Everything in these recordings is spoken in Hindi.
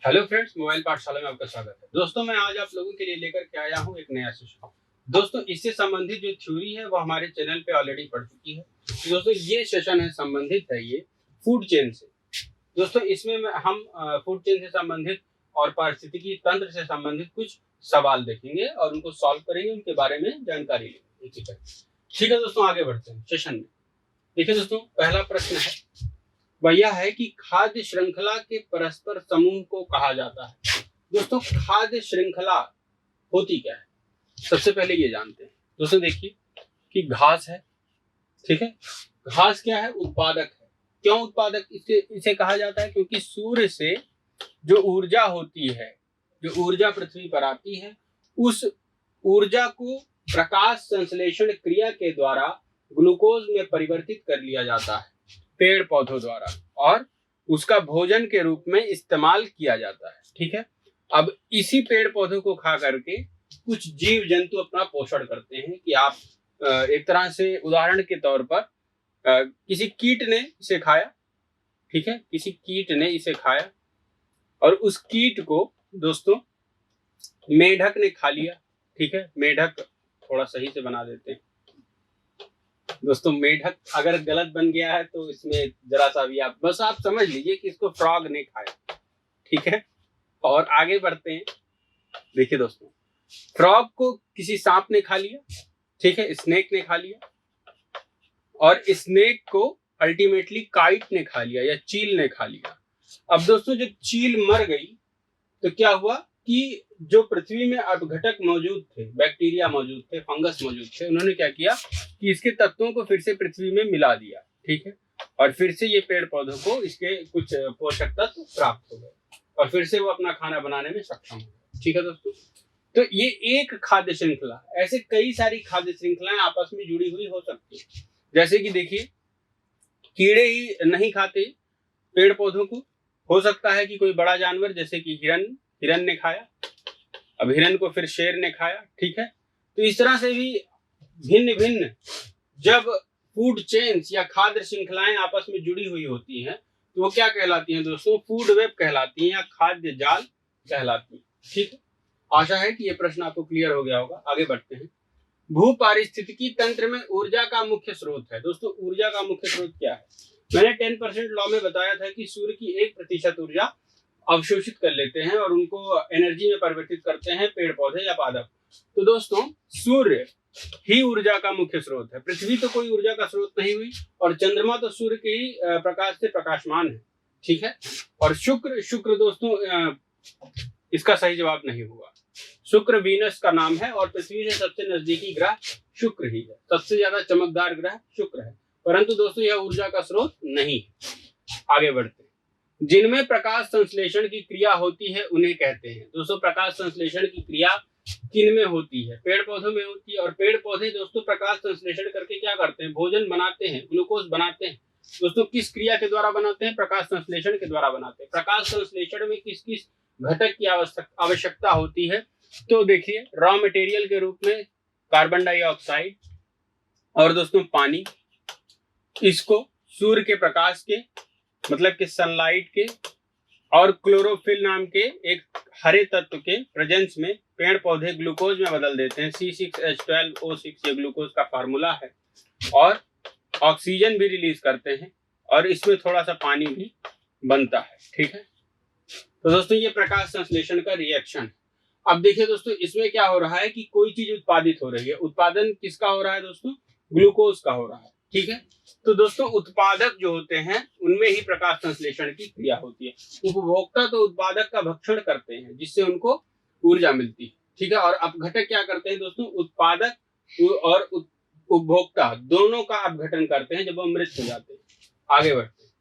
हेलो फ्रेंड्स, मोबाइल पाठशाला में आपका स्वागत है। दोस्तों, मैं आज आप लोगों के लिए लेकर के आया हूं एक नया सेशन। दोस्तों, इससे संबंधित जो थ्योरी है वो हमारे चैनल पे ऑलरेडी पढ़ चुकी है। तो दोस्तों, ये सेशन है संबंधित है ये फूड चेन से। दोस्तों, इसमें हम फूड चेन से संबंधित और पारिस्थितिकी तंत्र से संबंधित कुछ सवाल देखेंगे और उनको सॉल्व करेंगे, उनके बारे में जानकारी लेंगे। ठीक है दोस्तों, आगे बढ़ते हैं सेशन में। देखिए दोस्तों, पहला प्रश्न है वह यह है कि खाद्य श्रृंखला के परस्पर समूह को कहा जाता है। दोस्तों, खाद्य श्रृंखला होती क्या है, सबसे पहले ये जानते हैं। दोस्तों देखिए कि घास है, ठीक है। घास क्या है? उत्पादक है। क्यों उत्पादक इसे कहा जाता है? क्योंकि सूर्य से जो ऊर्जा होती है, जो ऊर्जा पृथ्वी पर आती है, उस ऊर्जा को प्रकाश संश्लेषण क्रिया के द्वारा ग्लूकोज में परिवर्तित कर लिया जाता है पेड़ पौधों द्वारा, और उसका भोजन के रूप में इस्तेमाल किया जाता है। ठीक है। अब इसी पेड़ पौधों को खा करके कुछ जीव जंतु अपना पोषण करते हैं। कि आप एक तरह से उदाहरण के तौर पर किसी कीट ने इसे खाया, ठीक है, किसी कीट ने इसे खाया और उस कीट को दोस्तों मेढक ने खा लिया। ठीक है, मेढक थोड़ा सही से बना देते हैं दोस्तों। मेढक अगर गलत बन गया है तो इसमें जरा सा भी आप समझ लीजिए कि इसको फ्रॉग ने खाया। ठीक है, और आगे बढ़ते हैं। देखिए दोस्तों, फ्रॉग को किसी सांप ने खा लिया, ठीक है, स्नेक ने खा लिया, और स्नेक को अल्टीमेटली काइट ने खा लिया या चील ने खा लिया। अब दोस्तों, जब चील मर गई तो क्या हुआ कि जो पृथ्वी में अपघटक मौजूद थे, बैक्टीरिया मौजूद थे, फंगस मौजूद थे, उन्होंने क्या किया कि इसके तत्वों को फिर से पृथ्वी में मिला दिया। ठीक है, और फिर से ये पेड़ पौधों को इसके कुछ पोषक तत्व प्राप्त हो गए और फिर से वो अपना खाना बनाने में सक्षम हो गए। ठीक है दोस्तों, तो ये एक खाद्य श्रृंखला। ऐसे कई सारी खाद्य श्रृंखलाएं आपस में जुड़ी हुई हो सकती है। जैसे कि देखिए, कीड़े ही नहीं खाते पेड़ पौधों को, हो सकता है कि कोई बड़ा जानवर जैसे कि हिरन ने खाया, अब हिरन को फिर शेर ने खाया। ठीक है, तो इस तरह से भी भिन्न भिन्न जब फूड चेन्स या खाद्य श्रृंखलाएं आपस में जुड़ी हुई होती हैं तो वो क्या कहलाती हैं दोस्तों? फूड वेब कहलाती हैं या खाद्य जाल कहलाती हैं। ठीक है, आशा है कि ये प्रश्न आपको क्लियर हो गया होगा। आगे बढ़ते हैं। भू पारिस्थितिकी तंत्र में ऊर्जा का मुख्य स्रोत है। दोस्तों, ऊर्जा का मुख्य स्रोत क्या है? मैंने 10% लॉ में बताया था कि सूर्य की 1% ऊर्जा अवशोषित कर लेते हैं और उनको एनर्जी में परिवर्तित करते हैं पेड़ पौधे या पादप। तो दोस्तों, सूर्य ही ऊर्जा का मुख्य स्रोत है। पृथ्वी तो कोई ऊर्जा का स्रोत नहीं हुई, और चंद्रमा तो सूर्य के ही प्रकाश से प्रकाशमान है। ठीक है, और शुक्र दोस्तों इसका सही जवाब नहीं होगा। शुक्र वीनस का नाम है और पृथ्वी से सबसे नजदीकी ग्रह शुक्र ही है। सबसे ज्यादा चमकदार ग्रह शुक्र है, परंतु दोस्तों यह ऊर्जा का स्रोत नहीं है। आगे बढ़ते हैं। जिनमें प्रकाश संश्लेषण की क्रिया होती है उन्हें कहते हैं। दोस्तों, प्रकाश संश्लेषण की क्रिया किन में होती है? पेड़ पौधों में होती है। और पेड़ पौधे दोस्तों प्रकाश संश्लेषण करके क्या करते हैं? भोजन बनाते हैं, ग्लूकोज बनाते हैं। दोस्तों, किस क्रिया के द्वारा बनाते हैं? प्रकाश संश्लेषण के द्वारा बनाते हैं। प्रकाश संश्लेषण में किस किस घटक की आवश्यकता होती है? तो देखिए, रॉ मटेरियल के रूप में कार्बन डाइऑक्साइड और दोस्तों पानी, इसको सूर्य के प्रकाश के मतलब कि सनलाइट के और क्लोरोफिल नाम के एक हरे तत्व के प्रेजेंस में पेड़ पौधे ग्लूकोज में बदल देते हैं। C6H12O6 ये ग्लूकोज का फार्मूला है, और ऑक्सीजन भी रिलीज करते हैं, और इसमें थोड़ा सा पानी भी बनता है। ठीक है, तो दोस्तों ये प्रकाश संश्लेषण का रिएक्शन। अब देखिए दोस्तों, इसमें क्या हो रहा है कि कोई चीज उत्पादित हो रही है। उत्पादन किसका हो रहा है दोस्तों? ग्लूकोज का हो रहा है। ठीक है, तो दोस्तों उत्पादक जो होते हैं उनमें ही प्रकाश संश्लेषण की क्रिया होती है। उपभोक्ता तो उत्पादक का भक्षण करते हैं जिससे उनको ऊर्जा मिलती है। ठीक है, और अपघटक क्या करते हैं दोस्तों? उत्पादक और उपभोक्ता दोनों का अपघटन करते हैं जब वो मृत हो जाते हैं। आगे बढ़ते हैं।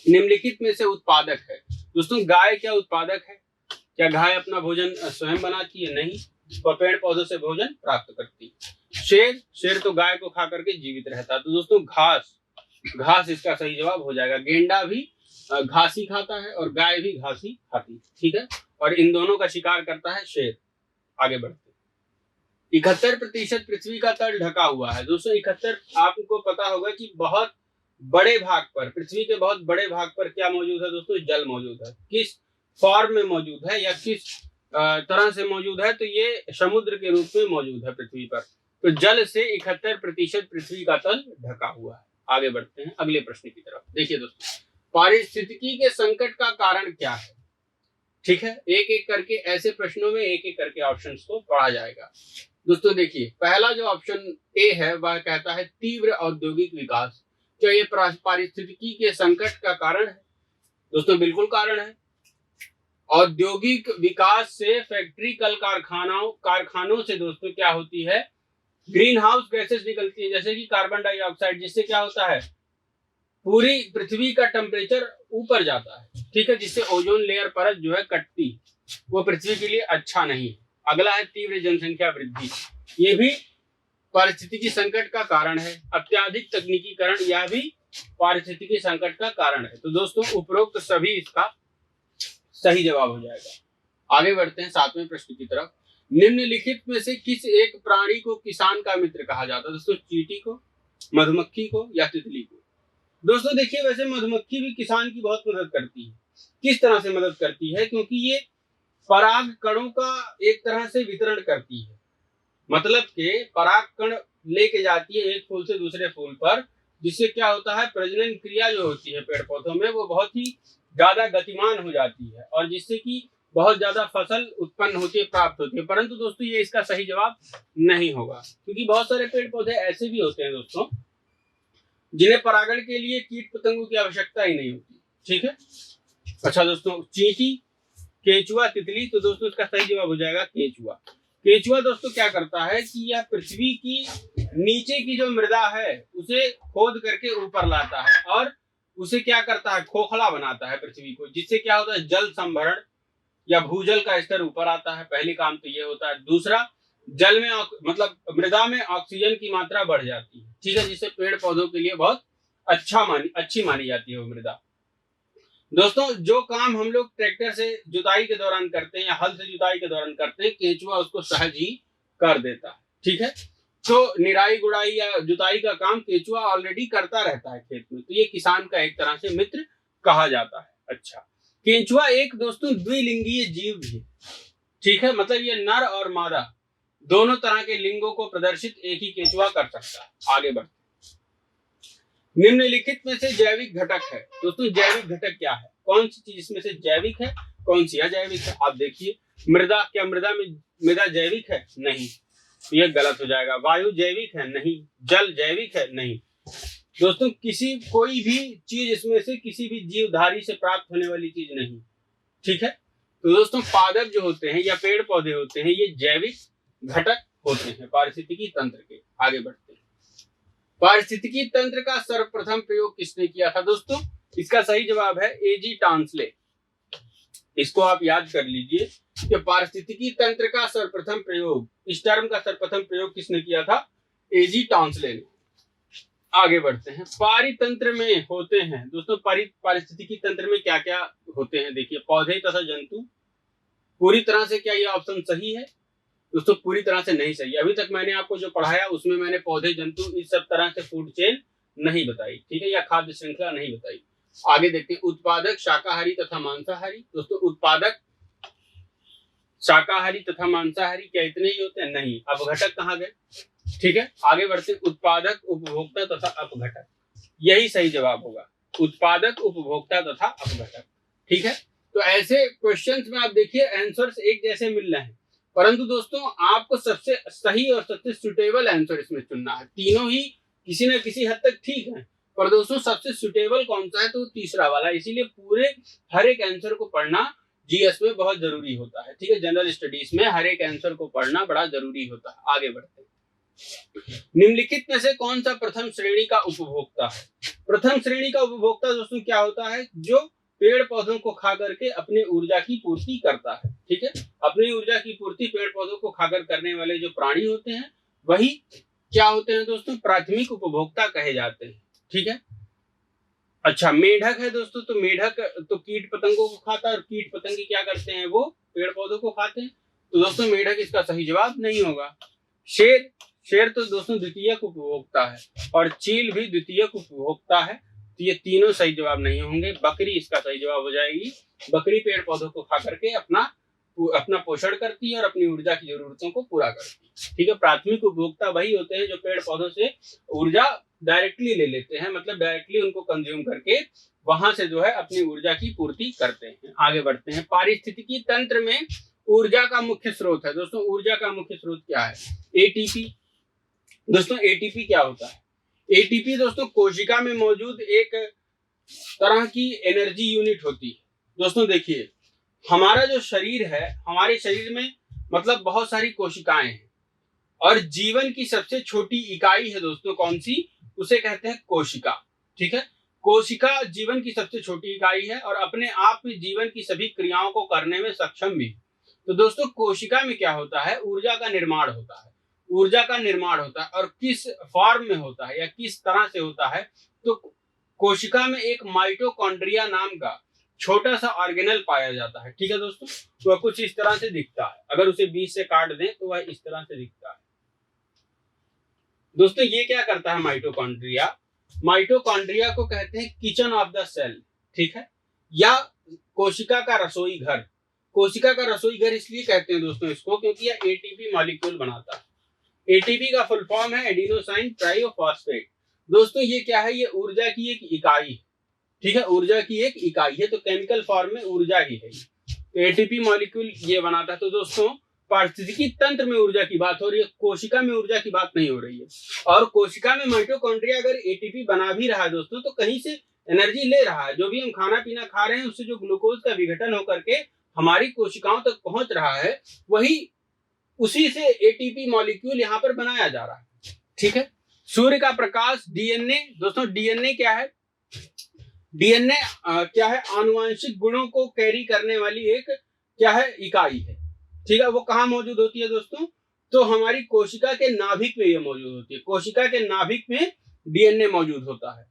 निम्नलिखित में से उत्पादक है। दोस्तों, गाय क्या उत्पादक है? क्या गाय अपना भोजन स्वयं बनाती है? नहीं, वह पेड़ पौधों से भोजन प्राप्त करती है। शेर तो गाय को खा करके जीवित रहता है। तो दोस्तों घास इसका सही जवाब हो जाएगा। गेंडा भी घास ही खाता है और गाय भी घास ही खाती है। ठीक है, और इन दोनों का शिकार करता है शेर। आगे बढ़ते हैं। 71% पृथ्वी का तल ढका हुआ है। दोस्तों 71, आपको पता होगा कि बहुत बड़े भाग पर, पृथ्वी के बहुत बड़े भाग पर क्या मौजूद है दोस्तों? जल मौजूद है। किस फॉर्म में मौजूद है या किस तरह से मौजूद है, तो ये समुद्र के रूप में मौजूद है पृथ्वी पर। तो जल से 71% पृथ्वी का तल ढका हुआ है। आगे बढ़ते हैं अगले प्रश्न की तरफ। देखिए दोस्तों, पारिस्थितिकी के संकट का कारण क्या है? ठीक है, एक एक करके ऐसे प्रश्नों में एक एक करके ऑप्शंस को पढ़ा जाएगा। दोस्तों देखिए, पहला जो ऑप्शन ए है वह कहता है तीव्र औद्योगिक विकास। क्या ये पारिस्थितिकी के संकट का कारण है? दोस्तों बिल्कुल कारण है। औद्योगिक विकास से, फैक्ट्री कल कारखानों से दोस्तों क्या होती है, ग्रीन हाउस गैसेस निकलती है, जैसे कि कार्बन डाइऑक्साइड, जिससे क्या होता है, पूरी पृथ्वी का टेम्परेचर ऊपर जाता है। ठीक है, जिससे ओजोन लेयर परत जो है कटती, वो पृथ्वी के लिए अच्छा नहीं। अगला है तीव्र जनसंख्या वृद्धि, ये भी पारिस्थितिकी संकट का कारण है। अत्यधिक तकनीकीकरण, यह भी पारिस्थितिकी संकट का कारण है। तो दोस्तों उपरोक्त सभी इसका सही जवाब हो जाएगा। आगे बढ़ते हैं 7वें प्रश्न की तरफ। निम्नलिखित में से किस एक प्राणी को किसान का मित्र कहा जाता है? दोस्तों चींटी को, मधुमक्खी को या तितली को? दोस्तों देखिए, वैसे मधुमक्खी भी किसान की बहुत मदद करती है। किस तरह से मदद करती है? क्योंकि ये पराग कणों का एक तरह से वितरण करती है। मतलब कि पराग कण लेके जाती है एक फूल से दूसरे फूल पर, जिससे क्या होता है, प्रजनन क्रिया जो होती है पेड़ पौधों में वो बहुत ही ज्यादा गतिमान हो जाती है, और जिससे कि बहुत ज्यादा फसल उत्पन्न होती है, प्राप्त होती है। परंतु दोस्तों ये इसका सही जवाब नहीं होगा, क्योंकि बहुत सारे पेड़ पौधे ऐसे भी होते हैं दोस्तों जिन्हें परागण के लिए कीट पतंगों की आवश्यकता ही नहीं होती। ठीक है, अच्छा दोस्तों, चींटी, केंचुआ, तितली, तो दोस्तों इसका सही जवाब हो जाएगा केंचुआ। केंचुआ दोस्तों क्या करता है कि यह पृथ्वी की नीचे की जो मृदा है उसे खोद करके ऊपर लाता है, और उसे क्या करता है, खोखला बनाता है पृथ्वी को, जिससे क्या होता है, जल संभरण या भूजल का स्तर ऊपर आता है। पहली काम तो ये होता है। दूसरा, जल में मतलब मृदा में ऑक्सीजन की मात्रा बढ़ जाती है। ठीक है, जिससे पेड़ पौधों के लिए बहुत अच्छी मानी जाती है वो मृदा। दोस्तों जो काम हम लोग ट्रैक्टर से जुताई के दौरान करते हैं या हल से जुताई के दौरान करते हैं, केंचुआ उसको सहज ही कर देता है। ठीक है, तो निराई गुड़ाई या जुताई का काम केंचुआ ऑलरेडी करता रहता है खेत में, तो ये किसान का एक तरह से मित्र कहा जाता है। अच्छा, केंचुआ एक दोस्तों द्विलिंगीय जीव भी, ठीक है, मतलब ये नर और मादा दोनों तरह के लिंगों को प्रदर्शित एक ही केंचुआ कर सकता है। आगे बढ़ते, निम्नलिखित में से जैविक घटक है। दोस्तों जैविक घटक क्या है, कौन सी चीज इसमें से जैविक है, कौन सी अजैविक है? आप देखिए, मृदा, क्या मृदा जैविक है? नहीं, ये गलत हो जाएगा। वायु जैविक है? नहीं। जल जैविक है? नहीं। दोस्तों कोई भी चीज इसमें से किसी भी जीवधारी से प्राप्त होने वाली चीज नहीं। ठीक है, तो दोस्तों पादप जो होते हैं या पेड़ पौधे होते हैं, ये जैविक घटक होते हैं पारिस्थितिकी तंत्र के। आगे बढ़ते हैं, पारिस्थितिकी तंत्र का सर्वप्रथम प्रयोग किसने किया था? दोस्तों इसका सही जवाब है एजी टांसले। इसको आप याद कर लीजिए कि पारिस्थितिकी तंत्र का सर्वप्रथम प्रयोग, इस टर्म का सर्वप्रथम प्रयोग किसने किया था? एजी टांसले ने। आगे बढ़ते हैं, पारितंत्र में होते हैं दोस्तों, पारिस्थितिकी तंत्र में क्या क्या होते हैं? देखिए, पौधे तथा जंतु। पूरी तरह से क्या ये ऑप्शन सही है? दोस्तों पूरी तरह से नहीं सही। अभी तक मैंने आपको जो पढ़ाया उसमें मैंने पौधे, जंतु, इस सब तरह से फूड चेन नहीं बताई, ठीक है, या खाद्य श्रृंखला नहीं बताई। आगे देखते हैं, उत्पादक शाकाहारी तथा मांसाहारी। दोस्तों उत्पादक शाकाहारी तथा मांसाहारी क्या इतने ही होते हैं? नहीं। अपघटक कहाँ गए? ठीक है, आगे बढ़ते हैं, उत्पादक, उपभोक्ता तथा अपघटक, यही सही जवाब होगा, उत्पादक, उपभोक्ता तथा अपघटक। ठीक है, तो ऐसे क्वेश्चंस में आप देखिए आंसर्स एक जैसे मिल रहे हैं, परंतु दोस्तों आपको सबसे सही और सबसे सुटेबल आंसर इसमें चुनना है। तीनों ही किसी न किसी हद तक ठीक है, पर दोस्तों सबसे सुटेबल कौन सा है? तो तीसरा वाला। इसीलिए पूरे हर एक आंसर को पढ़ना जीएस में बहुत जरूरी होता है। ठीक है, जनरल स्टडीज में हर एक आंसर को पढ़ना बड़ा जरूरी होता है। आगे बढ़ते हैं, निम्नलिखित में से कौन सा प्रथम श्रेणी का उपभोक्ता है? प्रथम श्रेणी का उपभोक्ता दोस्तों क्या होता है? जो पेड़ पौधों को खा करके अपनी ऊर्जा की पूर्ति करता है। ठीक है, अपनी ऊर्जा की पूर्ति पेड़ पौधों को खाकर करने वाले जो प्राणी होते हैं वही क्या होते हैं दोस्तों? प्राथमिक उपभोक्ता कहे जाते हैं। ठीक है, अच्छा, मेढक है दोस्तों, तो मेढक तो कीट पतंगों को खाता है, और कीट पतंगे क्या करते हैं? वो पेड़ पौधों को खाते हैं, तो दोस्तों मेढक इसका सही जवाब नहीं होगा। शेर तो दोस्तों द्वितीयक उपभोक्ता है, और चील भी द्वितीयक उपभोक्ता है। तो ये तीनों सही जवाब नहीं होंगे। बकरी इसका सही जवाब हो जाएगी। बकरी पेड़ पौधों को खा करके अपना पोषण करती है और अपनी ऊर्जा की जरूरतों को पूरा करती है। ठीक है, प्राथमिक उपभोक्ता वही होते हैं जो पेड़ पौधों से ऊर्जा डायरेक्टली ले लेते हैं, मतलब डायरेक्टली उनको कंज्यूम करके वहां से जो है अपनी ऊर्जा की पूर्ति करते हैं। आगे बढ़ते हैं। पारिस्थितिकी तंत्र में ऊर्जा का मुख्य स्रोत है। दोस्तों ऊर्जा का मुख्य स्रोत क्या है? एटीपी। दोस्तों एटीपी क्या होता है? एटीपी दोस्तों कोशिका में मौजूद एक तरह की एनर्जी यूनिट होती है। दोस्तों देखिए, हमारा जो शरीर है, हमारे शरीर में मतलब बहुत सारी कोशिकाएं हैं और जीवन की सबसे छोटी इकाई है दोस्तों कौन सी? उसे कहते हैं कोशिका। ठीक है, कोशिका जीवन की सबसे छोटी इकाई है और अपने आप में जीवन की सभी क्रियाओं को करने में सक्षम भी। तो दोस्तों कोशिका में क्या होता है? ऊर्जा का निर्माण होता है। ऊर्जा का निर्माण होता है और किस फॉर्म में होता है या किस तरह से होता है? तो कोशिका में एक माइटोकॉन्ड्रिया नाम का छोटा सा ऑर्गेनल पाया जाता है। ठीक है दोस्तों, वह कुछ इस तरह से दिखता है। अगर उसे बीच से काट दें तो वह इस तरह से दिखता है। दोस्तों ये क्या करता है माइटोकॉन्ड्रिया? माइटोकॉन्ड्रिया को कहते हैं किचन ऑफ द सेल। ठीक है, या कोशिका का रसोई घर। कोशिका का रसोई घर इसलिए कहते हैं दोस्तों इसको क्योंकि यह एटीपी मॉलिक्यूल बनाता है। एटीपी का फुल फॉर्म है एडिनोसाइन ट्राइफॉस्फेट। दोस्तों ये क्या है? ये ऊर्जा की एक इकाई है। ठीक है, ऊर्जा की एक इकाई है, तो केमिकल फॉर्म में ऊर्जा ही है। तो एटीपी मॉलिक्यूल ये बनाता है। तो दोस्तों पारिस्थितिकी तंत्र में ऊर्जा की बात हो रही है, कोशिका में ऊर्जा की बात नहीं हो रही है। और कोशिका में माइटोकॉन्ड्रिया अगर एटीपी बना भी रहा है दोस्तों, तो कहीं से एनर्जी ले रहा है। जो भी हम खाना पीना खा रहे हैं उससे जो ग्लूकोज का विघटन होकर के हमारी कोशिकाओं तक पहुंच रहा है, वही उसी से एटीपी मॉलिक्यूल यहाँ पर बनाया जा रहा है। ठीक है, सूर्य का प्रकाश, डीएनए। दोस्तों डीएनए क्या है? डीएनए क्या है? आनुवंशिक गुणों को कैरी करने वाली एक क्या है? इकाई है। ठीक है, वो कहाँ मौजूद होती है दोस्तों? तो हमारी कोशिका के नाभिक में ये मौजूद होती है। कोशिका के नाभिक में डीएनए मौजूद होता है।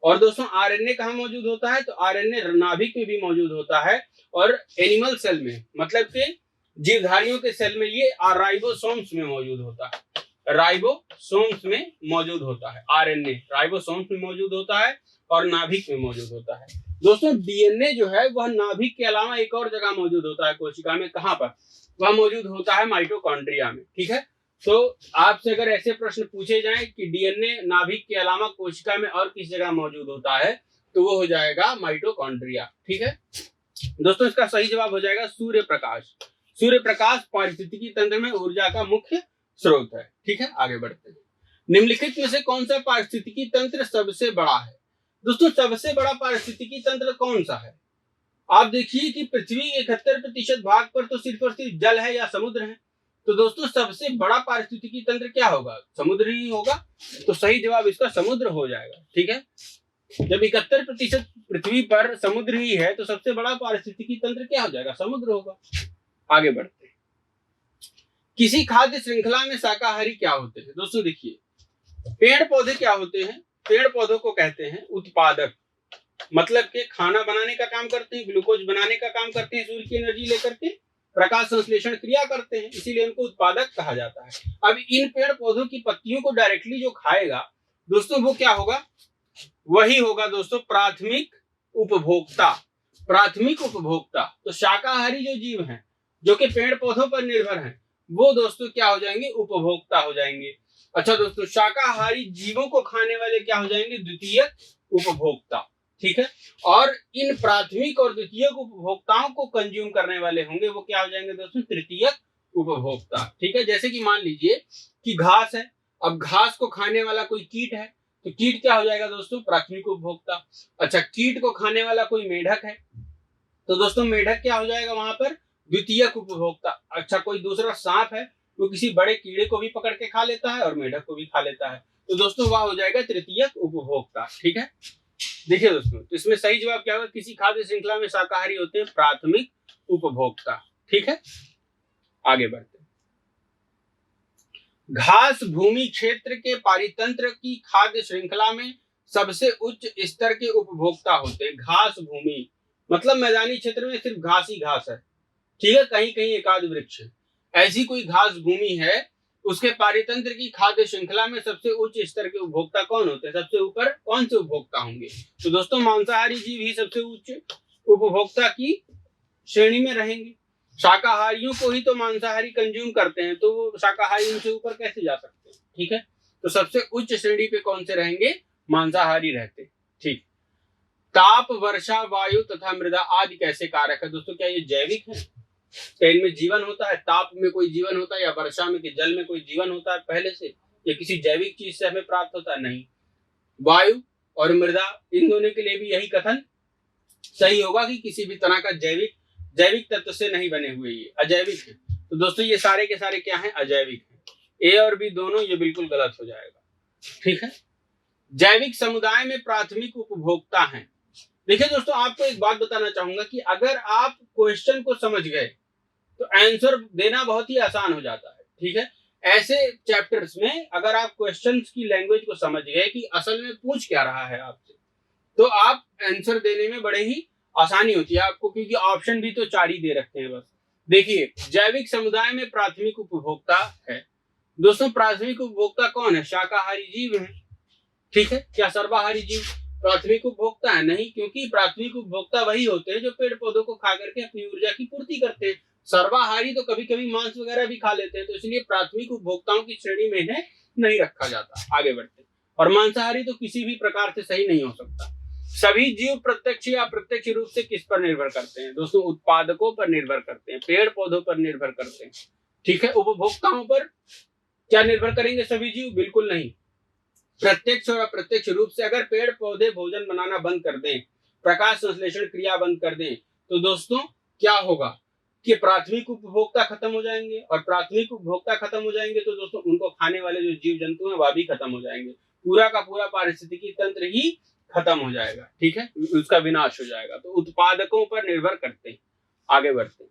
और दोस्तों आरएनए कहाँ मौजूद होता है? तो आरएनए नाभिक में भी मौजूद होता है और एनिमल सेल में, मतलब कि जीवधारियों के सेल में ये राइबोसोम्स में मौजूद होता है। राइबोसोम्स में मौजूद होता है आरएनए, राइबोसोम्स में मौजूद होता है और नाभिक में मौजूद होता है। दोस्तों डीएनए जो है वह नाभिक के अलावा एक और जगह मौजूद होता है कोशिका में। कहाँ पर? वह मौजूद होता है माइटोकॉन्ड्रिया में। ठीक है, तो आपसे अगर ऐसे प्रश्न पूछे जाएं कि डीएनए नाभिक के अलावा कोशिका में और किस जगह मौजूद होता है, तो वो हो जाएगा माइटोकॉन्ड्रिया। ठीक है दोस्तों, इसका सही जवाब हो जाएगा सूर्य प्रकाश। सूर्य प्रकाश पारिस्थितिकी तंत्र में ऊर्जा का मुख्य स्रोत है। ठीक है, आगे बढ़ते हैं। निम्नलिखित में से कौन सा पारिस्थितिकी तंत्र सबसे बड़ा है? दोस्तों सबसे बड़ा पारिस्थितिकी तंत्र कौन सा है? आप देखिए कि पृथ्वी 71% भाग पर तो सिर्फ और सिर्फ जल है या समुद्र है। तो दोस्तों सबसे बड़ा पारिस्थितिकी तंत्र क्या होगा? समुद्र ही होगा। तो सही जवाब इसका समुद्र हो जाएगा। ठीक है, जब 71% पृथ्वी पर समुद्र ही है तो सबसे बड़ा पारिस्थितिकी तंत्र क्या हो जाएगा? समुद्र होगा। आगे बढ़ते हैं। किसी खाद्य श्रृंखला में शाकाहारी क्या होते हैं? दोस्तों देखिए, पेड़ पौधे क्या होते हैं? पेड़ पौधों को कहते हैं उत्पादक, मतलब के खाना बनाने का काम करते हैं, ग्लूकोज बनाने का काम करते हैं, सूर्य की एनर्जी लेकर के प्रकाश संश्लेषण क्रिया करते हैं, इसीलिए इनको उत्पादक कहा जाता है। अब इन पेड़ पौधों की पत्तियों को डायरेक्टली जो खाएगा दोस्तों वो क्या होगा? वही होगा दोस्तों प्राथमिक उपभोक्ता। प्राथमिक उपभोक्ता। तो शाकाहारी जो जीव हैं जो कि पेड़ पौधों पर निर्भर हैं, वो दोस्तों क्या हो जाएंगे? उपभोक्ता हो जाएंगे। अच्छा दोस्तों, शाकाहारी जीवों को खाने वाले क्या हो जाएंगे? द्वितीयक उपभोक्ता। ठीक है, और इन प्राथमिक और द्वितीयक उपभोक्ताओं को कंज्यूम करने वाले होंगे, वो क्या हो जाएंगे दोस्तों? तृतीयक उपभोक्ता। ठीक है, जैसे कि मान लीजिए कि घास है, अब घास को खाने वाला कोई कीट है, तो कीट क्या हो जाएगा दोस्तों? प्राथमिक उपभोक्ता। अच्छा, कीट को खाने वाला कोई मेढक है, तो दोस्तों मेढक क्या हो जाएगा वहां पर? द्वितीयक उपभोक्ता। अच्छा, कोई दूसरा सांप है, वो किसी बड़े कीड़े को भी पकड़ के खा लेता है और मेढक को भी खा लेता है, तो दोस्तों वह हो जाएगा तृतीयक उपभोक्ता। ठीक है, देखिए दोस्तों, तो इसमें सही जवाब क्या होगा? किसी खाद्य श्रृंखला में शाकाहारी होते हैं प्राथमिक उपभोक्ता। ठीक है, आगे बढ़ते हैं। घास भूमि क्षेत्र के पारितंत्र की खाद्य श्रृंखला में सबसे उच्च स्तर के उपभोक्ता होते हैं। घास भूमि मतलब मैदानी क्षेत्र में सिर्फ घास ही घास है। ठीक है, कहीं कहीं एकाध वृक्ष है। ऐसी कोई घास भूमि है उसके पारितंत्र की खाद्य श्रृंखला में सबसे उच्च स्तर के उपभोक्ता कौन होते हैं? सबसे ऊपर कौन से उपभोक्ता होंगे? तो दोस्तों मांसाहारी जीव ही सबसे उच्च उपभोक्ता की श्रेणी में रहेंगे। शाकाहारियों को ही तो मांसाहारी कंज्यूम करते हैं, तो वो शाकाहारी उनसे ऊपर कैसे जा सकते हैं? ठीक है, तो सबसे उच्च श्रेणी पे कौन से रहेंगे? मांसाहारी रहते। ठीक। ताप, वर्षा, वायु तथा मृदा आदि कैसे कारक है? दोस्तों क्या ये जैविक है? क्या इनमें जीवन होता है? ताप में कोई जीवन होता है या वर्षा में कि जल में कोई जीवन होता है पहले से, या किसी जैविक चीज से हमें प्राप्त होता है? नहीं। वायु और मृदा, इन दोनों के लिए भी यही कथन सही होगा कि किसी भी तरह का जैविक तत्व से नहीं बने हुए, ये अजैविक है। तो दोस्तों ये सारे के सारे क्या हैं? अजैविक है। ए और बी दोनों ये बिल्कुल गलत हो जाएगा। ठीक है। जैविक समुदाय में प्राथमिक उपभोक्ता हैं। देखिए दोस्तों, आपको एक बात बताना चाहूंगा कि अगर आप क्वेश्चन को समझ गए तो आंसर देना बहुत ही आसान हो जाता है। ठीक है, ऐसे चैप्टर्स में अगर आप क्वेश्चंस की लैंग्वेज को समझ गए कि असल में पूछ क्या रहा है आपसे, तो आप आंसर देने में बड़े ही आसानी होती है आपको, क्योंकि ऑप्शन भी तो 4 ही दे रखे हैं बस। देखिए, जैविक समुदाय में प्राथमिक उपभोक्ता है। दोस्तों प्राथमिक उपभोक्ता कौन है? शाकाहारी जीव है। ठीक है, क्या सर्वाहारी जीव प्राथमिक उपभोक्ता है? नहीं, क्योंकि प्राथमिक उपभोक्ता वही होते हैं जो पेड़ पौधों को खा करके अपनी ऊर्जा की पूर्ति करते हैं। सर्वाहारी तो कभी कभी मांस वगैरह भी खा लेते हैं, तो इसलिए प्राथमिक उपभोक्ताओं की श्रेणी में इन्हें नहीं रखा जाता। आगे बढ़ते। और मांसाहारी तो किसी भी प्रकार से सही नहीं हो सकता। सभी जीव प्रत्यक्ष या अप्रत्यक्ष रूप से किस पर निर्भर करते हैं? दोस्तों उत्पादकों पर निर्भर करते हैं, पेड़ पौधों पर निर्भर करते हैं। ठीक है, उपभोक्ताओं पर क्या निर्भर करेंगे सभी जीव? बिल्कुल नहीं। प्रत्यक्ष और अप्रत्यक्ष रूप से अगर पेड़ पौधे भोजन बनाना बंद कर दें, प्रकाश संश्लेषण क्रिया बंद कर दें, तो दोस्तों क्या होगा कि प्राथमिक उपभोक्ता खत्म हो जाएंगे, और प्राथमिक उपभोक्ता खत्म हो जाएंगे तो दोस्तों उनको खाने वाले जो जीव जंतु हैं वह भी खत्म हो जाएंगे। पूरा का पूरा पारिस्थितिकी तंत्र ही खत्म हो जाएगा। ठीक है, उसका विनाश हो जाएगा। तो उत्पादकों पर निर्भर करते हैं। आगे बढ़ते हैं।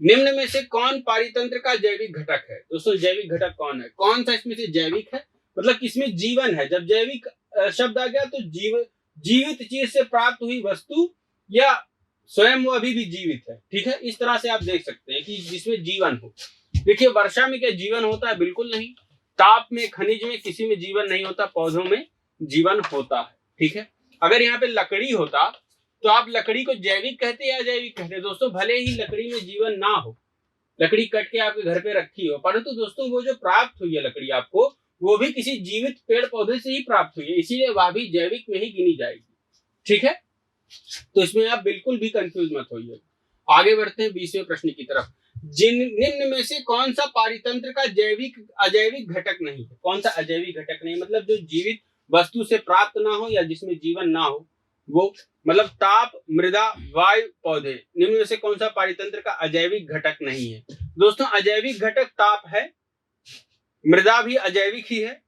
निम्न में से कौन पारितंत्र का जैविक घटक है? दोस्तों जैविक घटक कौन है? कौन सा इसमें से जैविक है, मतलब किसमें जीवन है? जब जैविक शब्द आ गया तो जीवित चीज से प्राप्त हुई वस्तु या स्वयं वो अभी भी जीवित है। ठीक है, इस तरह से आप देख सकते हैं कि जिसमें जीवन हो। देखिए, वर्षा में क्या जीवन होता है? बिल्कुल नहीं। ताप में, खनिज में, किसी में जीवन नहीं होता। पौधों में जीवन होता है। ठीक है, अगर यहाँ पे लकड़ी होता तो आप लकड़ी को जैविक कहते या अजैविक कहते? दोस्तों भले ही लकड़ी में जीवन ना हो, लकड़ी कट के आपके घर पे रखी हो, परंतु दोस्तों वो जो प्राप्त हुई है लकड़ी आपको, वो भी किसी जीवित पेड़ पौधे से ही प्राप्त हुई है, इसीलिए वह भी जैविक में ही गिनी जाएगी। ठीक है, तो इसमें आप बिल्कुल भी कंफ्यूज मत होइए। आगे बढ़ते हैं 20वें प्रश्न की तरफ। निम्न में से कौन सा पारितंत्र का जैविक अजैविक घटक नहीं है? कौन सा अजैविक घटक नहीं, मतलब जो जीवित वस्तु से प्राप्त ना हो या जिसमें जीवन ना हो, वो मतलब ताप, मृदा, वायु, पौधे, निम्न में से कौन सा पारितंत्र का अजैविक घटक नहीं है? दोस्तों अजैविक घटक ताप है, मृदा भी अजैविक ही है,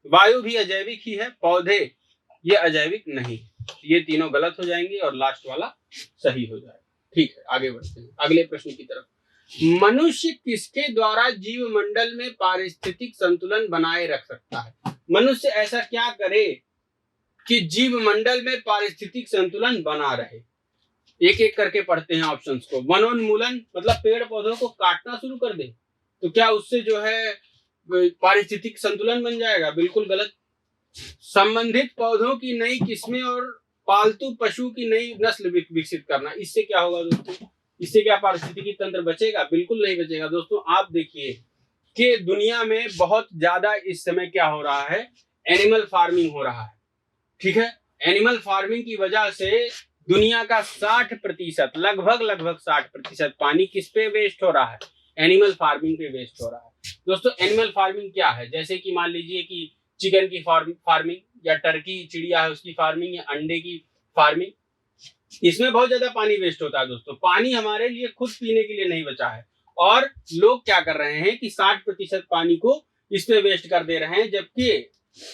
वायु भी अजैविक ही है, पौधे ये अजैविक नहीं। ये तीनों गलत हो जाएंगे और लास्ट वाला सही हो जाएगा। ठीक है, आगे बढ़ते हैं अगले प्रश्न की तरफ। मनुष्य किसके द्वारा जीव मंडल में पारिस्थितिक संतुलन बनाए रख सकता है? मनुष्य ऐसा क्या करे कि जीव मंडल में पारिस्थितिक संतुलन बना रहे? एक एक करके पढ़ते हैं ऑप्शंस को। वनोन्मूलन, मतलब पेड़ पौधों को काटना शुरू कर दे, तो क्या उससे जो है पारिस्थितिक संतुलन बन जाएगा? बिल्कुल गलत। संबंधित पौधों की नई किस्में और पालतू पशु की नई नस्ल विकसित करना, इससे क्या होगा दोस्तों? इससे क्या पारिस्थितिकी तंत्र बचेगा? बिल्कुल नहीं बचेगा। दोस्तों आप देखिए कि दुनिया में बहुत ज्यादा इस समय क्या हो रहा है, एनिमल फार्मिंग हो रहा है। ठीक है, एनिमल फार्मिंग की वजह से दुनिया का 60% लगभग 60% पानी किस पे वेस्ट हो रहा है? एनिमल फार्मिंग पे वेस्ट हो रहा है। दोस्तों एनिमल फार्मिंग क्या है? जैसे कि मान लीजिए कि चिकन की फार्मिंग, या टर्की चिड़िया है उसकी फार्मिंग, या अंडे की फार्मिंग, इसमें बहुत ज्यादा पानी वेस्ट होता है। दोस्तों पानी हमारे लिए खुद पीने के लिए नहीं बचा है, और लोग क्या कर रहे हैं कि 60% पानी को इसमें वेस्ट कर दे रहे हैं, जबकि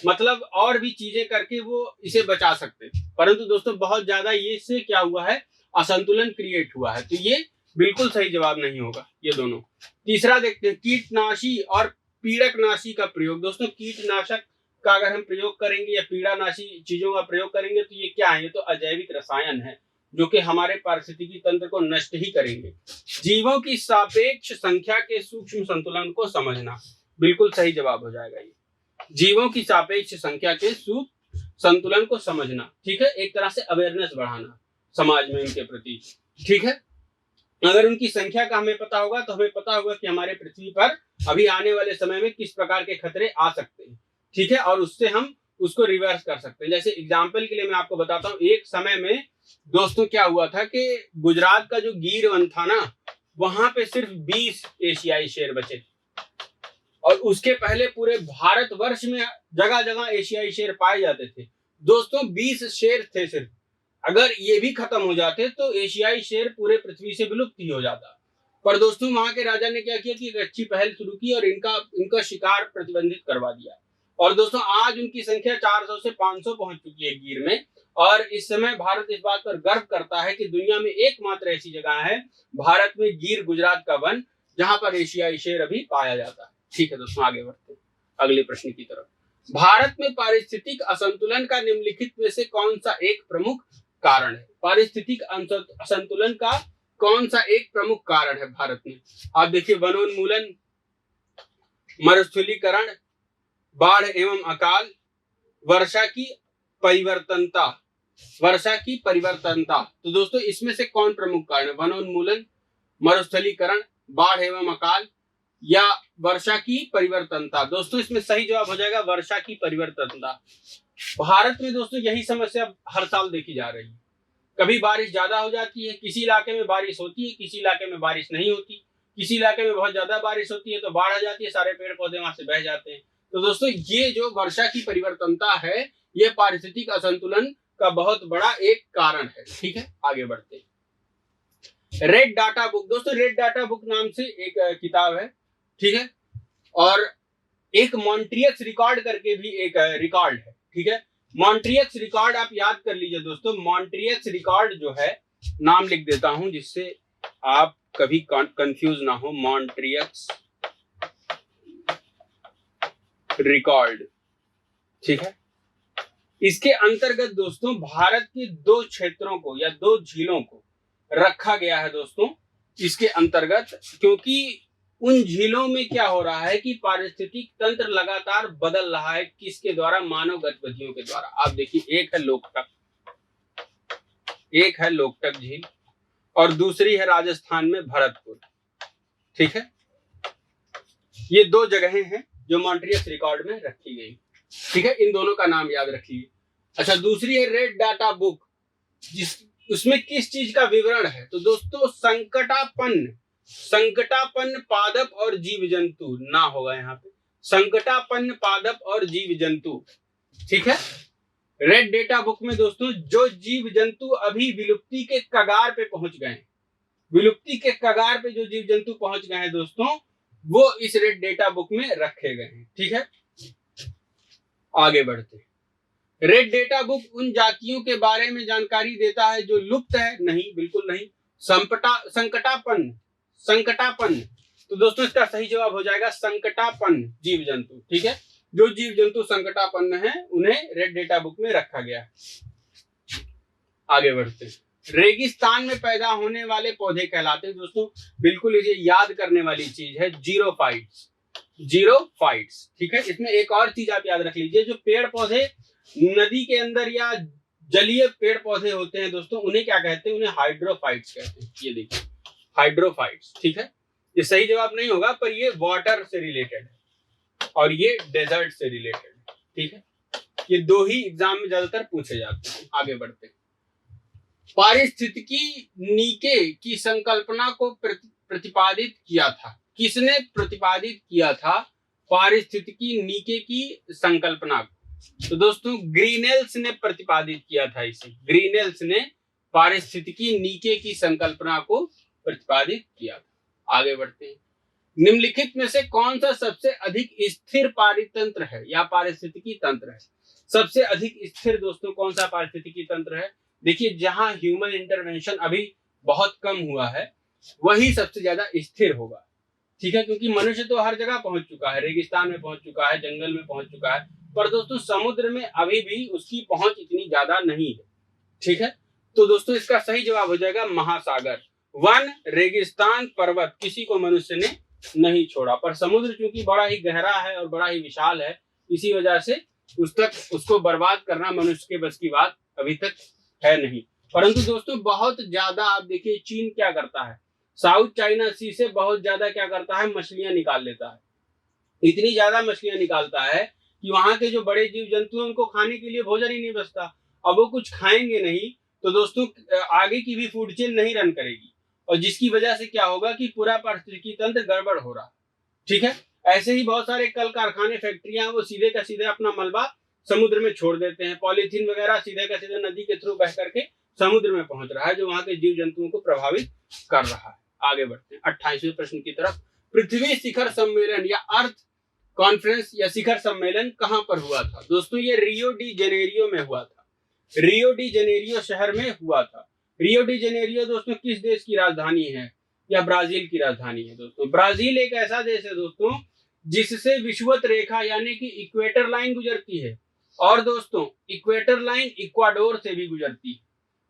मतलब और भी चीजें करके वो इसे बचा सकते, परंतु दोस्तों बहुत ज्यादा ये इससे क्या हुआ है, असंतुलन क्रिएट हुआ है। तो ये बिल्कुल सही जवाब नहीं होगा ये दोनों। तीसरा देखते हैं, कीटनाशी और पीड़कनाशी का प्रयोग। दोस्तों कीटनाशक का अगर हम प्रयोग करेंगे या पीड़ानाशी चीजों का प्रयोग करेंगे तो ये क्या है? ये तो अजैविक रसायन है जो कि हमारे पारिस्थितिकी तंत्र को नष्ट ही करेंगे। जीवों की सापेक्ष संख्या के सूक्ष्म संतुलन को समझना। बिल्कुल सही जवाब हो जाएगा ये। जीवों की सापेक्ष संख्या के संतुलन को समझना, ठीक है, एक तरह से अवेयरनेस बढ़ाना समाज में उनके प्रति, ठीक है। अगर उनकी संख्या का हमें पता होगा तो हमें पता होगा कि हमारे पृथ्वी पर अभी आने वाले समय में किस प्रकार के खतरे आ सकते हैं, ठीक है, और उससे हम उसको रिवर्स कर सकते हैं। जैसे एग्जाम्पल के लिए मैं आपको बताता हूँ, एक समय में दोस्तों क्या हुआ था कि गुजरात का जो गिर वन था ना, वहां पे सिर्फ 20 एशियाई शेर बचे थे, और उसके पहले पूरे भारतवर्ष में जगह जगह एशियाई शेर पाए जाते थे। दोस्तों 20 शेर थे सिर्फ, अगर ये भी खत्म हो जाते तो एशियाई शेर पूरे पृथ्वी से विलुप्त ही हो जाता। पर दोस्तों वहां के राजा ने क्या किया कि एक अच्छी पहल शुरू की और इनका शिकार प्रतिबंधित करवा दिया। और दोस्तों आज उनकी संख्या 400 से 500 पहुंच चुकी है गिर में, और इस समय भारत इस बात पर गर्व करता है कि दुनिया में एकमात्र ऐसी जगह है भारत में गिर गुजरात का वन जहां पर एशियाई शेर अभी पाया जाता है। ठीक है दोस्तों, आगे बढ़ते हैं अगले प्रश्न की तरफ। भारत में पारिस्थितिक असंतुलन का निम्नलिखित में से कौन सा एक प्रमुख कारण है? पारिस्थितिक असंतुलन का कौन सा एक प्रमुख कारण है भारत में? आप देखिए, वनोन्मूलन, मरुस्थलीकरण, बाढ़ एवं अकाल, वर्षा की परिवर्तनता। तो दोस्तों इसमें से कौन प्रमुख कारण है? वनोन्मूलन, मरुस्थलीकरण, बाढ़ एवं अकाल या वर्षा की परिवर्तनता? दोस्तों इसमें सही जवाब हो जाएगा वर्षा की परिवर्तनता। भारत में दोस्तों यही समस्या हर साल देखी जा रही है। कभी बारिश ज्यादा हो जाती है, किसी इलाके में बारिश होती है, किसी इलाके में बारिश नहीं होती, किसी इलाके में बहुत ज्यादा बारिश होती है तो बाढ़ आ जाती है, सारे पेड़ पौधे वहां से बह जाते हैं। तो दोस्तों ये जो वर्षा की परिवर्तनता है, ये पारिस्थितिक असंतुलन का बहुत बड़ा एक कारण है। ठीक है, आगे बढ़ते हैं। रेड डाटा बुक, दोस्तों रेड डाटा बुक नाम से एक किताब है, ठीक है, और एक मॉन्ट्रियक्स रिकॉर्ड करके भी एक रिकॉर्ड है, ठीक है। मॉन्ट्रियक्स रिकॉर्ड आप याद कर लीजिए दोस्तों। मॉन्ट्रियक्स रिकॉर्ड जो है, नाम लिख देता हूं जिससे आप कभी कंफ्यूज ना हो। मॉन्ट्रियक्स रिकॉर्ड, ठीक है। इसके अंतर्गत दोस्तों भारत के 2 क्षेत्रों को या 2 झीलों को रखा गया है दोस्तों इसके अंतर्गत, क्योंकि उन झीलों में क्या हो रहा है कि पारिस्थितिक तंत्र लगातार बदल रहा है। किसके द्वारा? मानव गतिविधियों के द्वारा। आप देखिए, एक है लोकटक झील और दूसरी है राजस्थान में भरतपुर, ठीक है। ये 2 जगहें हैं जो मॉन्ट्रियस रिकॉर्ड में रखी गई, ठीक है। इन दोनों का नाम याद रखिए। अच्छा, दूसरी है रेड डाटा बुक, उसमें किस चीज का विवरण है? तो दोस्तों संकटापन्न पादप और जीव जंतु, ना होगा यहाँ पे, संकटापन्न पादप और जीव जंतु, ठीक है। रेड डेटा बुक में दोस्तों जो जीव जंतु अभी विलुप्ति के कगार पे पहुंच गए हैं, विलुप्ति के कगार पे जो जीव जंतु पहुंच गए हैं दोस्तों, वो इस रेड डेटा बुक में रखे गए हैं, ठीक है। आगे बढ़ते हैं। रेड डेटा बुक उन जातियों के बारे में जानकारी देता है जो लुप्त है? नहीं, बिल्कुल नहीं। संकटापन्न, तो दोस्तों इसका सही जवाब हो जाएगा संकटापन्न जीव जंतु, ठीक है। जो जीव जंतु संकटापन्न है उन्हें रेड डेटा बुक में रखा गया है। आगे बढ़ते हैं। रेगिस्तान में पैदा होने वाले पौधे कहलाते हैं दोस्तों, बिल्कुल ये याद करने वाली चीज है, जीरोफाइट्स, ठीक है। इसमें एक और चीज आप याद रख लीजिए, जो पेड़ पौधे नदी के अंदर या जलीय पेड़ पौधे होते हैं दोस्तों, उन्हें क्या कहते हैं? उन्हें हाइड्रोफाइट्स कहते हैं। ये देखिए हाइड्रोफाइट्स, ठीक है। ये सही जवाब नहीं होगा, पर ये वाटर से रिलेटेड है और ये डेजर्ट से रिलेटेड है, ठीक है। ये 2 ही एग्जाम में ज्यादातर पूछे जाते हैं। आगे बढ़ते हैं। पारिस्थितिकी नीके की संकल्पना को प्रतिपादित किया था? किसने प्रतिपादित किया था पारिस्थितिकी नीके की संकल्पना को? तो दोस्तों ग्रीनेल्स ने प्रतिपादित किया था इसे। ग्रीनेल्स ने पारिस्थितिकी नीके की संकल्पना को प्रतिपादित किया था। आगे बढ़ते हैं। निम्नलिखित में से कौन सा सबसे अधिक स्थिर पारितंत्र है या पारिस्थितिकी तंत्र है? सबसे अधिक स्थिर दोस्तों कौन सा पारिस्थितिकी तंत्र है? देखिए, जहां ह्यूमन इंटरवेंशन अभी बहुत कम हुआ है वही सबसे ज्यादा स्थिर होगा, ठीक है। क्योंकि मनुष्य तो हर जगह पहुंच चुका है, रेगिस्तान में पहुंच चुका है, जंगल में पहुंच चुका है, पर दोस्तों समुद्र में अभी भी उसकी पहुंच इतनी ज्यादा नहीं है, ठीक है। तो दोस्तों इसका सही जवाब हो जाएगा महासागर। वन, रेगिस्तान, पर्वत, किसी को मनुष्य ने नहीं छोड़ा। पर समुद्र चूंकि बड़ा ही गहरा है और बड़ा ही विशाल है, इसी वजह से उसको बर्बाद करना मनुष्य के बस की बात अभी तक है नहीं। परंतु दोस्तों बहुत ज्यादा आप देखिए चीन क्या करता है, साउथ चाइना सी से बहुत ज्यादा क्या करता है, मछलियां निकाल लेता है। इतनी ज्यादा मछलियां निकालता है कि वहां के जो बड़े जीव जंतु हैं उनको खाने के लिए भोजन ही नहीं बचता। अब वो कुछ खाएंगे नहीं तो दोस्तों आगे की भी फूड चेन नहीं रन करेगी, और जिसकी वजह से क्या होगा कि पूरा पारिस्थितिकी तंत्र गड़बड़ हो रहा है। ठीक है, ऐसे ही बहुत सारे कल कारखाने फैक्ट्रियां वो सीधे का सीधे अपना मलबा समुद्र में छोड़ देते हैं। पॉलीथीन वगैरह सीधे का सीधे नदी के थ्रू बह करके समुद्र में पहुंच रहा है, जो वहां के जीव जंतुओं को प्रभावित कर रहा है। आगे बढ़ते हैं 28वें प्रश्न की तरफ। पृथ्वी शिखर सम्मेलन या अर्थ कॉन्फ्रेंस या शिखर सम्मेलन कहां पर हुआ था? दोस्तों ये रियो डी जेनेरियो में हुआ था। रियो डी जेनेरियो शहर में हुआ था। रियो डी जेनेरियो दोस्तों किस देश की राजधानी है? या ब्राजील की राजधानी है। दोस्तों ब्राजील एक ऐसा देश है दोस्तों जिससे विषुवत रेखा यानी कि इक्वेटर लाइन गुजरती है, और दोस्तों इक्वेटर लाइन इक्वाडोर से भी गुजरती है।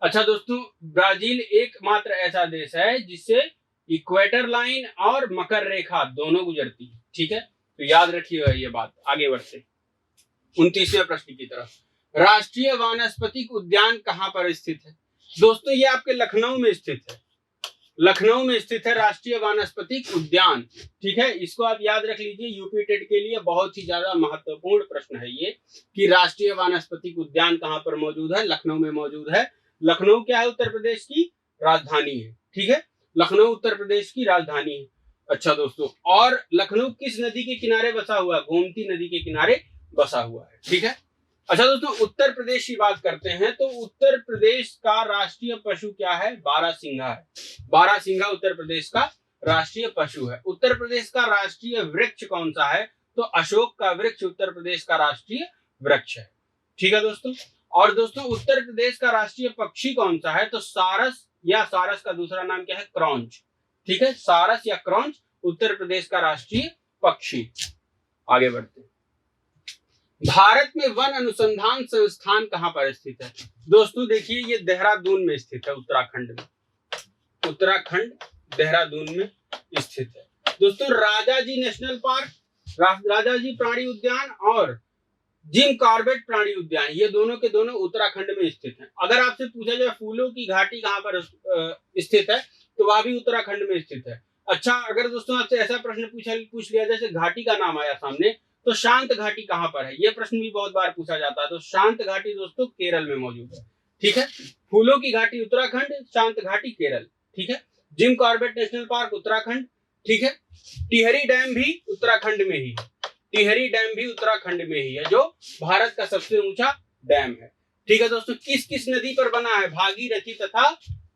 अच्छा दोस्तों, ब्राजील एकमात्र ऐसा देश है जिससे इक्वेटर लाइन और मकर रेखा दोनों गुजरती है। ठीक है, तो याद रखिएगा ये बात। आगे बढ़ते 29वें प्रश्न की तरफ। राष्ट्रीय वानस्पतिक उद्यान कहां पर स्थित है? दोस्तों ये आपके लखनऊ में स्थित है। लखनऊ में स्थित है राष्ट्रीय वानस्पतिक उद्यान। ठीक है, इसको आप याद रख लीजिए, यूपी टेट के लिए बहुत ही ज्यादा महत्वपूर्ण प्रश्न है ये कि राष्ट्रीय वानस्पतिक उद्यान कहां पर मौजूद है? लखनऊ में मौजूद है। लखनऊ क्या है? उत्तर प्रदेश की राजधानी है। ठीक है, लखनऊ उत्तर प्रदेश की राजधानी है। अच्छा दोस्तों, और लखनऊ किस नदी के किनारे बसा हुआ है? गोमती नदी के किनारे बसा हुआ है। ठीक है, अच्छा दोस्तों उत्तर प्रदेश की बात करते हैं तो उत्तर प्रदेश का राष्ट्रीय पशु क्या है? बारहसिंघा है। बारहसिंघा उत्तर प्रदेश का राष्ट्रीय पशु है। उत्तर प्रदेश का राष्ट्रीय वृक्ष कौन सा है? तो अशोक का वृक्ष उत्तर प्रदेश का राष्ट्रीय वृक्ष है। ठीक है दोस्तों, और दोस्तों उत्तर प्रदेश का राष्ट्रीय पक्षी कौन सा है? तो सारस, या सारस का दूसरा नाम क्या है? क्रॉन्च। ठीक है, सारस या क्रॉन्च उत्तर प्रदेश का राष्ट्रीय पक्षी। आगे बढ़ते हैं। भारत में वन अनुसंधान संस्थान कहां पर स्थित है? दोस्तों देखिए ये देहरादून में स्थित है, उत्तराखंड में। उत्तराखंड देहरादून में स्थित है। दोस्तों राजाजी नेशनल पार्क, राजाजी प्राणी उद्यान और जिम कॉर्बेट प्राणी उद्यान, ये दोनों के दोनों उत्तराखंड में स्थित हैं। अगर आपसे पूछा जाए फूलों की घाटी कहां पर स्थित है तो वह भी उत्तराखंड में स्थित है। अच्छा, अगर दोस्तों आपसे ऐसा प्रश्न पूछ लिया जैसे घाटी का नाम आया सामने, तो शांत घाटी कहां पर है? यह प्रश्न भी बहुत बार पूछा जाता है। तो शांत घाटी दोस्तों केरल में मौजूद है। ठीक है, फूलों की घाटी उत्तराखंड, शांत घाटी केरल। ठीक है, Jim Corbett national park Uttarakhand. ठीक है, टिहरी डैम भी उत्तराखंड में ही है। टिहरी डैम भी उत्तराखंड में ही है, जो भारत का सबसे ऊंचा डैम है। ठीक है दोस्तों, किस किस नदी पर बना है? भागीरथी तथा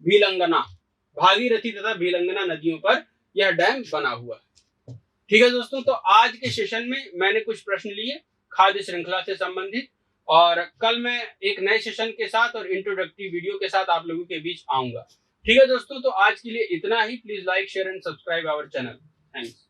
भीलंगना। भागीरथी तथा भीलंगना नदियों पर यह डैम बना हुआ है। ठीक है दोस्तों, तो आज के सेशन में मैंने कुछ प्रश्न लिए खाद्य श्रृंखला से संबंधित, और कल मैं एक नए सेशन के साथ और इंट्रोडक्टिव वीडियो के साथ आप लोगों के बीच आऊंगा। ठीक है दोस्तों, तो आज के लिए इतना ही। Please like, share and subscribe our channel. Thanks.